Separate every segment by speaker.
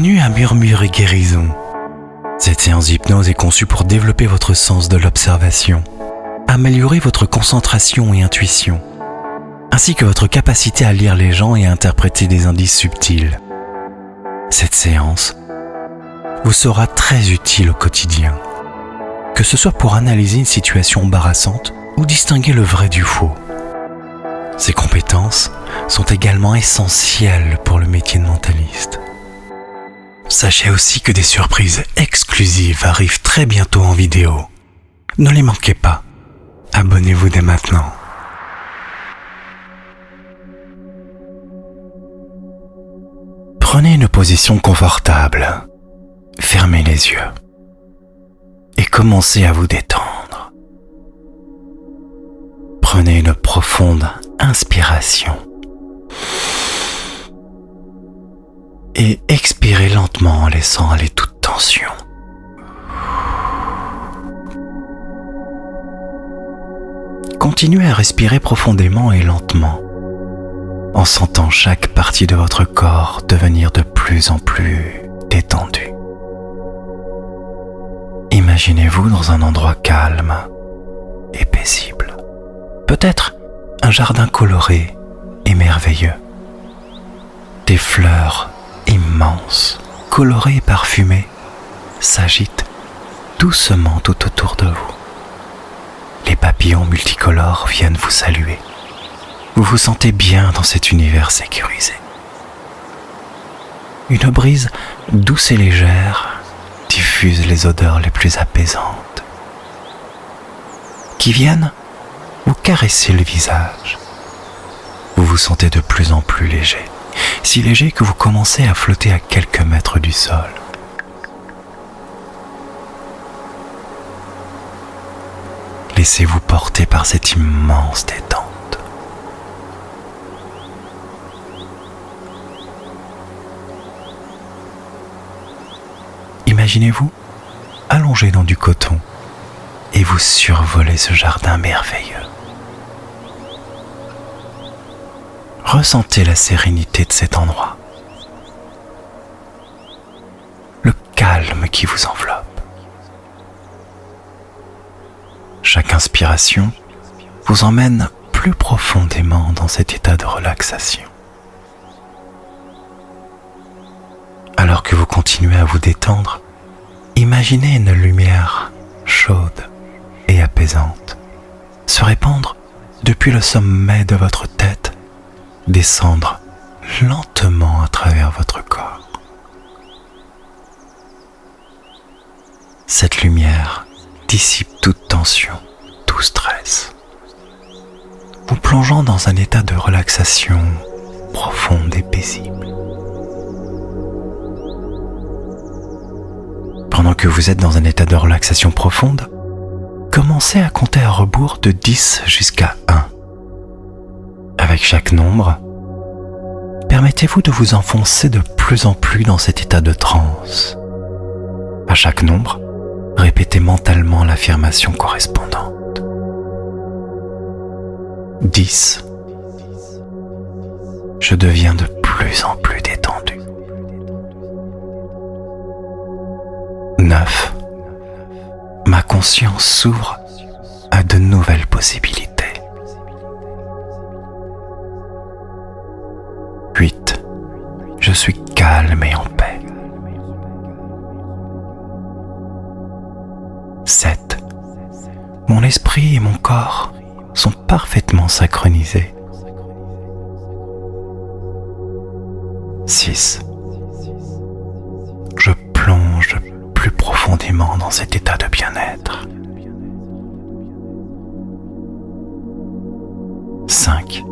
Speaker 1: Bienvenue à Murmure et Guérison. Cette séance d'hypnose est conçue pour développer votre sens de l'observation, améliorer votre concentration et intuition, ainsi que votre capacité à lire les gens et à interpréter des indices subtils. Cette séance vous sera très utile au quotidien, que ce soit pour analyser une situation embarrassante ou distinguer le vrai du faux. Ces compétences sont également essentielles pour le métier de mentaliste. Sachez aussi que des surprises exclusives arrivent très bientôt en vidéo. Ne les manquez pas. Abonnez-vous dès maintenant. Prenez une position confortable. Fermez les yeux. Et commencez à vous détendre. Prenez une profonde inspiration. Et expirez lentement en laissant aller toute tension. Continuez à respirer profondément et lentement, en sentant chaque partie de votre corps devenir de plus en plus détendue. Imaginez-vous dans un endroit calme et paisible. Peut-être un jardin coloré et merveilleux. Des fleurs immenses, colorées et parfumées, s'agitent doucement tout autour de vous. Les papillons multicolores viennent vous saluer. Vous vous sentez bien dans cet univers sécurisé. Une brise douce et légère diffuse les odeurs les plus apaisantes qui viennent vous caresser le visage. Vous vous sentez de plus en plus léger. Si léger que vous commencez à flotter à quelques mètres du sol. Laissez-vous porter par cette immense détente. Imaginez-vous allongé dans du coton et vous survolez ce jardin merveilleux. Ressentez la sérénité de cet endroit, le calme qui vous enveloppe. Chaque inspiration vous emmène plus profondément dans cet état de relaxation. Alors que vous continuez à vous détendre, imaginez une lumière chaude et apaisante se répandre depuis le sommet de votre tête, descendre lentement à travers votre corps. Cette lumière dissipe toute tension, tout stress, vous plongeant dans un état de relaxation profonde et paisible. Pendant que vous êtes dans un état de relaxation profonde, commencez à compter à rebours de 10 jusqu'à 1. Avec chaque nombre, permettez-vous de vous enfoncer de plus en plus dans cet état de transe. À chaque nombre, répétez mentalement l'affirmation correspondante. 10. Je deviens de plus en plus détendu. 9. Ma conscience s'ouvre à de nouvelles possibilités. 8. Je suis calme et en paix. 7. Mon esprit et mon corps sont parfaitement synchronisés. 6. Je plonge plus profondément dans cet état de bien-être. 5.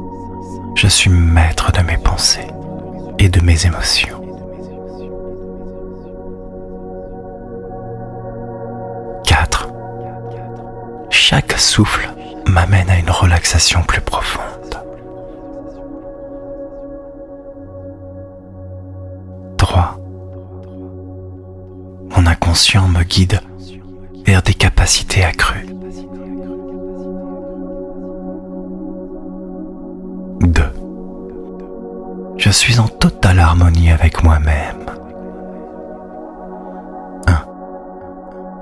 Speaker 1: Je suis maître de mes pensées et de mes émotions. 4. Chaque souffle m'amène à une relaxation plus profonde. 3. Mon inconscient me guide vers des capacités accrues. 2. Je suis en totale harmonie avec moi-même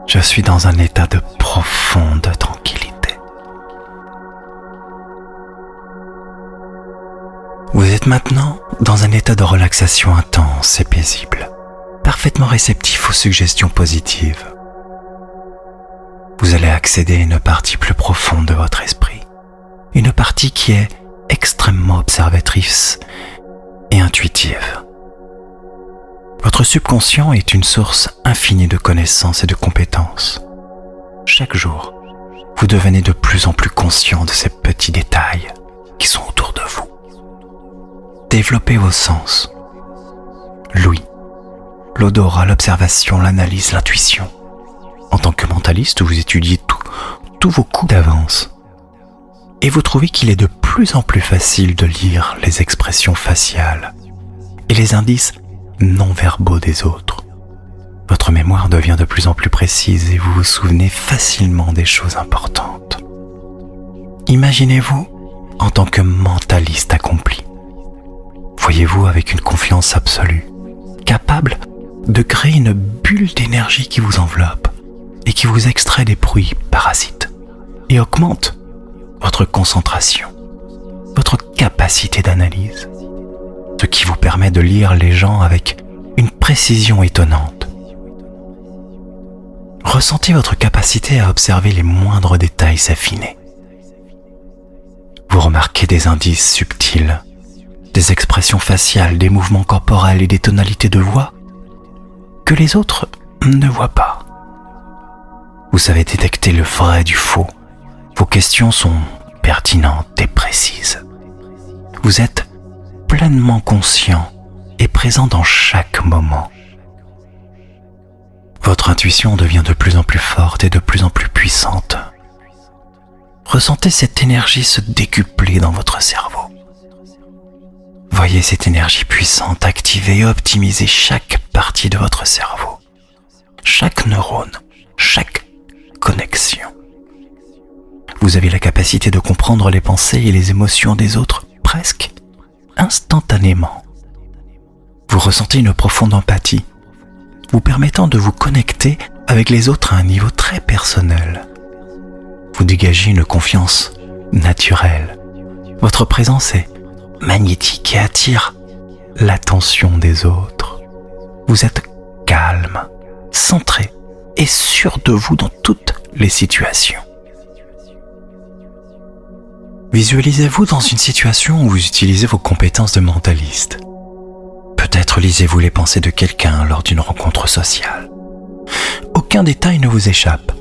Speaker 1: Je suis dans un état de profonde tranquillité. Vous êtes maintenant dans un état de relaxation intense et paisible, parfaitement réceptif aux suggestions positives. Vous allez accéder à une partie plus profonde de votre esprit, une partie qui est extrêmement observatrice et intuitive. Votre subconscient est une source infinie de connaissances et de compétences. Chaque jour, vous devenez de plus en plus conscient de ces petits détails qui sont autour de vous. Développez vos sens. L'ouïe, l'odorat, l'observation, l'analyse, l'intuition. En tant que mentaliste, vous étudiez tous vos coups d'avance. Et vous trouvez qu'il est de plus en plus facile de lire les expressions faciales et les indices non-verbaux des autres. Votre mémoire devient de plus en plus précise et vous vous souvenez facilement des choses importantes. Imaginez-vous en tant que mentaliste accompli. Voyez-vous avec une confiance absolue, capable de créer une bulle d'énergie qui vous enveloppe et qui vous extrait des bruits parasites et augmente votre concentration, votre capacité d'analyse, ce qui vous permet de lire les gens avec une précision étonnante. Ressentez votre capacité à observer les moindres détails s'affiner. Vous remarquez des indices subtils, des expressions faciales, des mouvements corporels et des tonalités de voix que les autres ne voient pas. Vous savez détecter le vrai du faux. Vos questions sont pertinentes et précises. Vous êtes pleinement conscient et présent dans chaque moment. Votre intuition devient de plus en plus forte et de plus en plus puissante. Ressentez cette énergie se décupler dans votre cerveau. Voyez cette énergie puissante activer et optimiser chaque partie de votre cerveau, chaque neurone, chaque connexion. Vous avez la capacité de comprendre les pensées et les émotions des autres presque instantanément. Vous ressentez une profonde empathie, vous permettant de vous connecter avec les autres à un niveau très personnel. Vous dégagez une confiance naturelle. Votre présence est magnétique et attire l'attention des autres. Vous êtes calme, centré et sûr de vous dans toutes les situations. Visualisez-vous dans une situation où vous utilisez vos compétences de mentaliste. Peut-être lisez-vous les pensées de quelqu'un lors d'une rencontre sociale. Aucun détail ne vous échappe.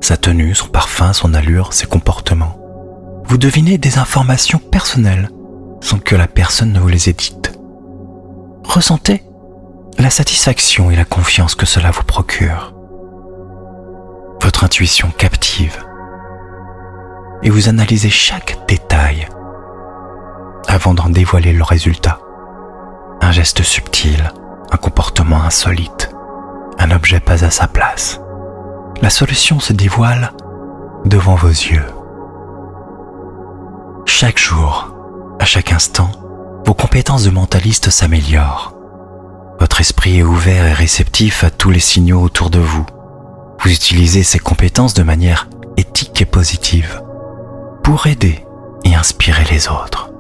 Speaker 1: Sa tenue, son parfum, son allure, ses comportements. Vous devinez des informations personnelles sans que la personne ne vous les ait dites. Ressentez la satisfaction et la confiance que cela vous procure. Votre intuition captive et vous analysez chaque détail avant d'en dévoiler le résultat. Un geste subtil, un comportement insolite, un objet pas à sa place. La solution se dévoile devant vos yeux. Chaque jour, à chaque instant, vos compétences de mentaliste s'améliorent. Votre esprit est ouvert et réceptif à tous les signaux autour de vous. Vous utilisez ces compétences de manière éthique et positive pour aider et inspirer les autres.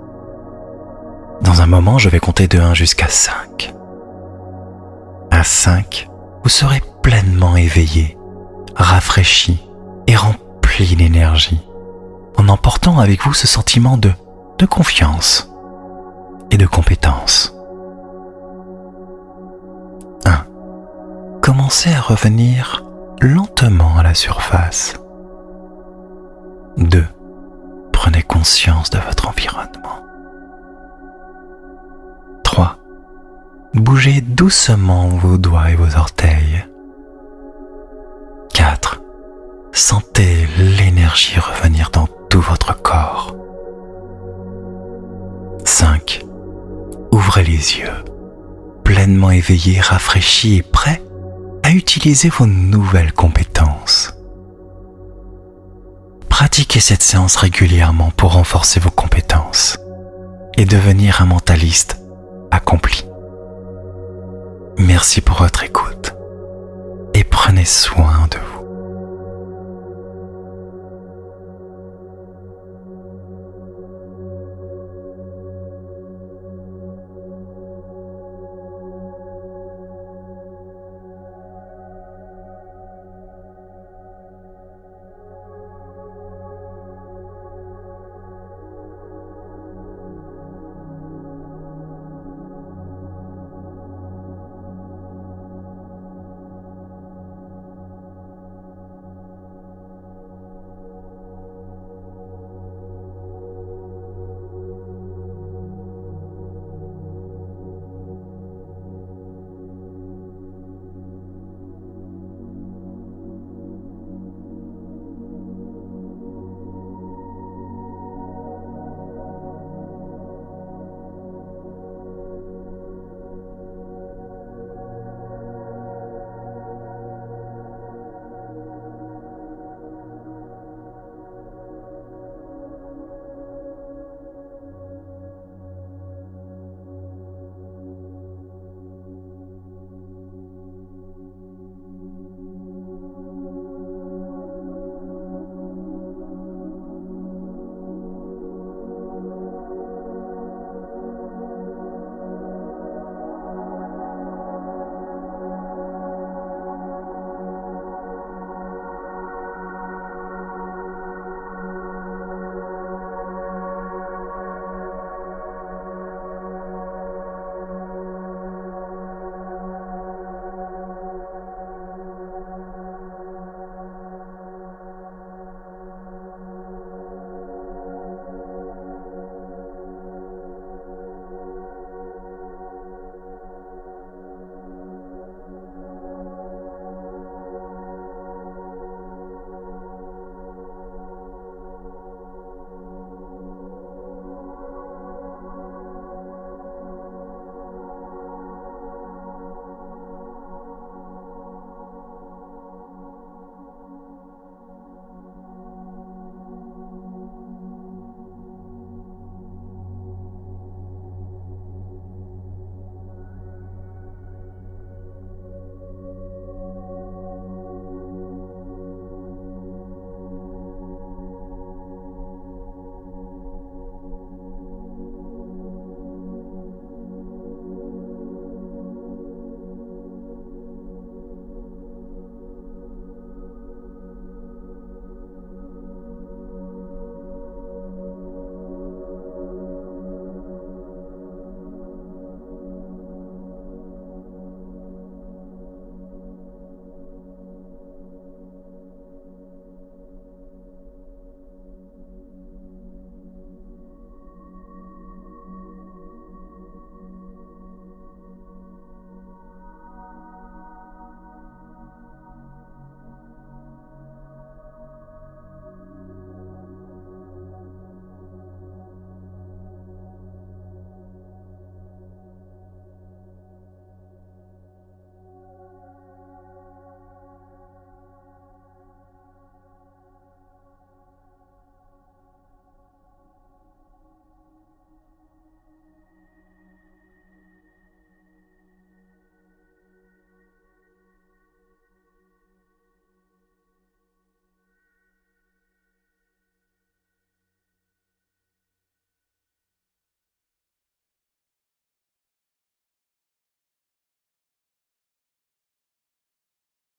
Speaker 1: Dans un moment, je vais compter de 1 jusqu'à 5. À 5, vous serez pleinement éveillé, rafraîchi et rempli d'énergie, en emportant avec vous ce sentiment de confiance et de compétence. 1. Commencez à revenir lentement à la surface. 2. Prenez conscience de votre environnement. 3. Bougez doucement vos doigts et vos orteils. 4. Sentez l'énergie revenir dans tout votre corps. 5. Ouvrez les yeux, pleinement éveillé, rafraîchi et prêt à utiliser vos nouvelles compétences. Pratiquez cette séance régulièrement pour renforcer vos compétences et devenir un mentaliste accompli. Merci pour votre écoute et prenez soin de vous.